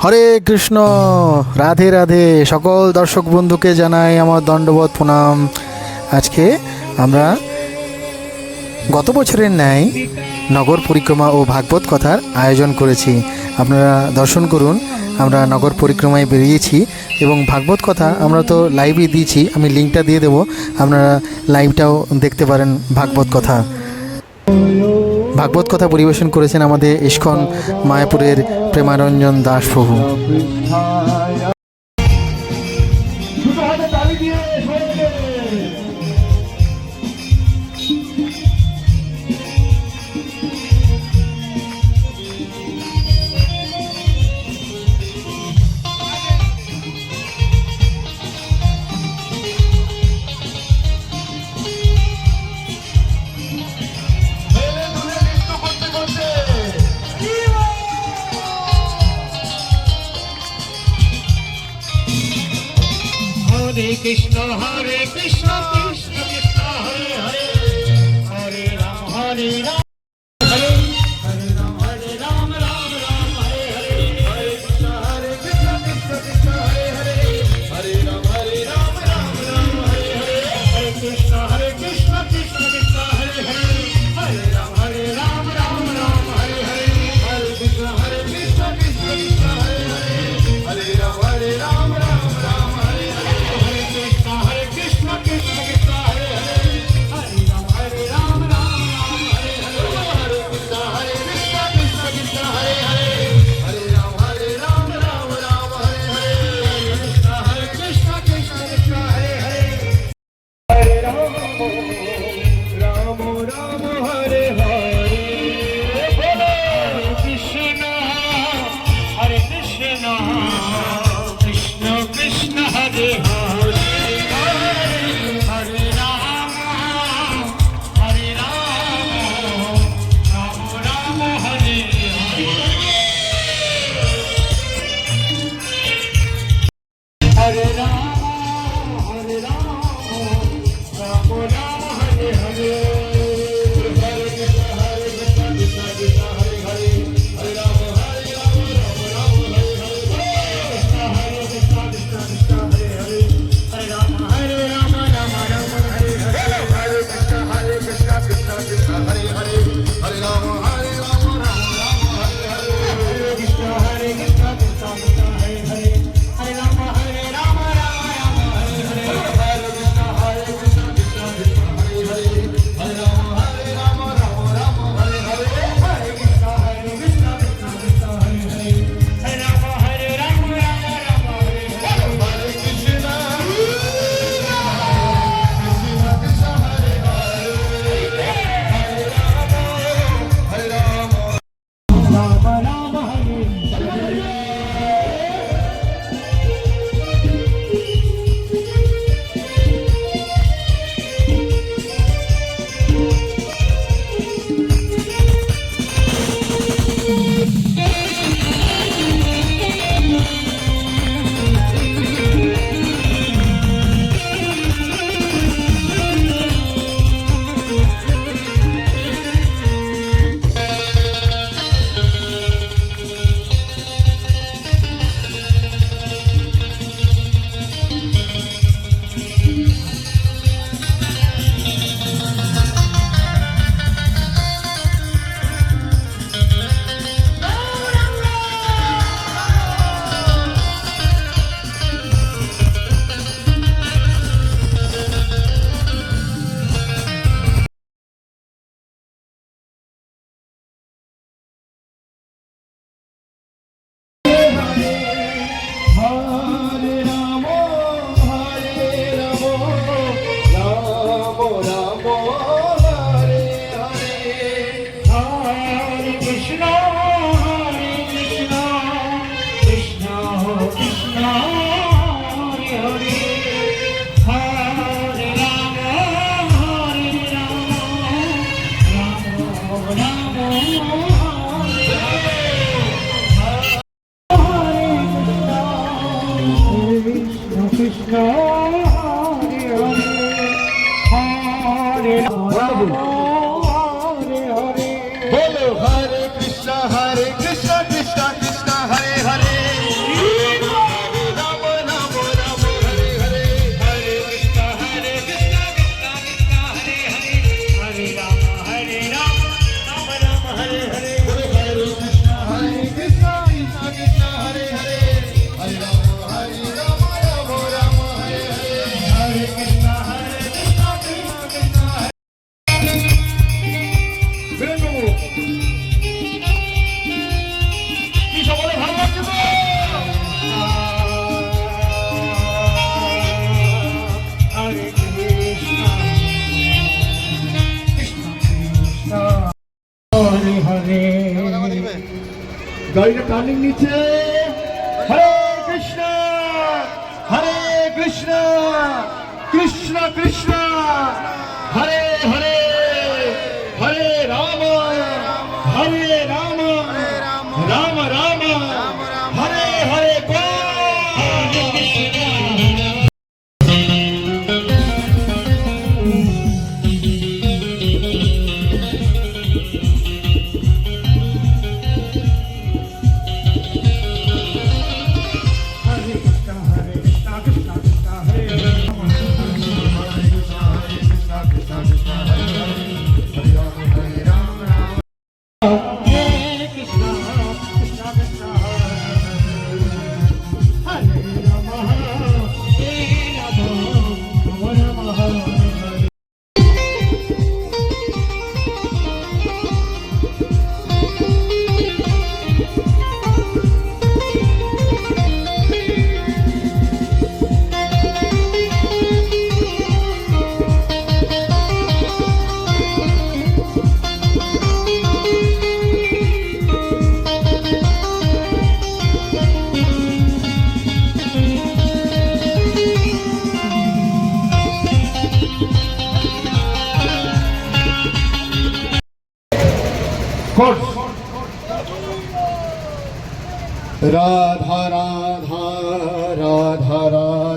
হরে কৃষ্ণ। রাধে রাধে। সকল দর্শক বন্ধুকে জানাই আমার দণ্ডবত প্রণাম। আজকে আমরা গত বছরের ন্যায় নগর পরিক্রমা ও ভাগবত কথার আয়োজন করেছি। আপনারা দর্শন করুন। আমরা নগর পরিক্রমায় বেরিয়েছি এবং ভাগবত কথা আমরা তো লাইভই দিয়েছি, আমি লিঙ্কটা দিয়ে দেবো, আপনারা লাইভটাও দেখতে পারেন। ভাগবত কথা পরিবেশন করেছেন আমাদের ইস্কন মায়াপুরের প্রেমারঞ্জন দাস প্রভু। Hare Krishna, Hare Krishna, Krishna Krishna, Hare Hare, Hare Ram, Hare Ram, Hare Hare Ram, Hare Ram, Ram Ram, Hare Hare, Hare Krishna, Krishna Krishna, Hare Hare, Hare Ram, Ram Ram, Hare Hare, Hare Krishna, Krishna Krishna, Hare Hare, Hare Ram, Ram Ram, Hare Hare, Hare Krishna, Krishna Krishna, Hare Hare, Hare Ram, Ram Ram, Hare Hare. Hare Krishna, Krishna Krishna, Hare Hare, Hare Ram, Ram Ram, Hare Hare, Hare Krishna, Krishna Krishna, Hare Hare, Hare Ram, Ram Ram, Hare Hare, Hare Krishna, Krishna Krishna, Hare Hare, Hare Ram, Ram Ram, Hare Hare, Bolo Krishna, Hare Krishna, Krishna Krishna, Hare Hare. Hare Rama, Hare Rama, Rama Rama, Hare Hare, Hare Krishna, Krishna Krishna, Hare Hare, Hare Rama, Rama Rama, Hare Hare, Krishna, Krishna Krishna, Hare Hare, Hare Rama, Rama Rama, Hare Hare, Hare Krishna, Krishna Krishna, Hare Hare, Hare Rama, Rama Rama, Hare Hare, Hare Krishna, Krishna Krishna, Hare Hare, Hare Rama, Rama Rama, Hare Hare, Hare Krishna, Krishna Krishna, Hare Hare, Hare Rama, Rama Rama, Hare Hare, Hare Krishna, Krishna Krishna, Hare Hare, Hare Rama, Rama Rama, Hare Hare, Hare Krishna, Krishna Krishna, Hare Hare, Hare Rama, Rama Rama, Hare Hare. Hare Rama, Hare Rama, Rama Rama, Hare Hare, Hare Krishna, Krishna Krishna, Hare Hare, Hare Rama, Rama Rama, Hare Hare. Krishna, Hare Hare, Hare Rama, Hare Hare, Bolo Hare Krishna, Krishna Krishna, Hare Hare, গাড়িটা turning নিচ্ছে। হরে কৃষ্ণ হরে কৃষ্ণ কৃষ্ণ কৃষ্ণ হরে হরে হরে রাম হরে রাম রাম রাম হরে হরে রাধা রাধা রাধা রাধা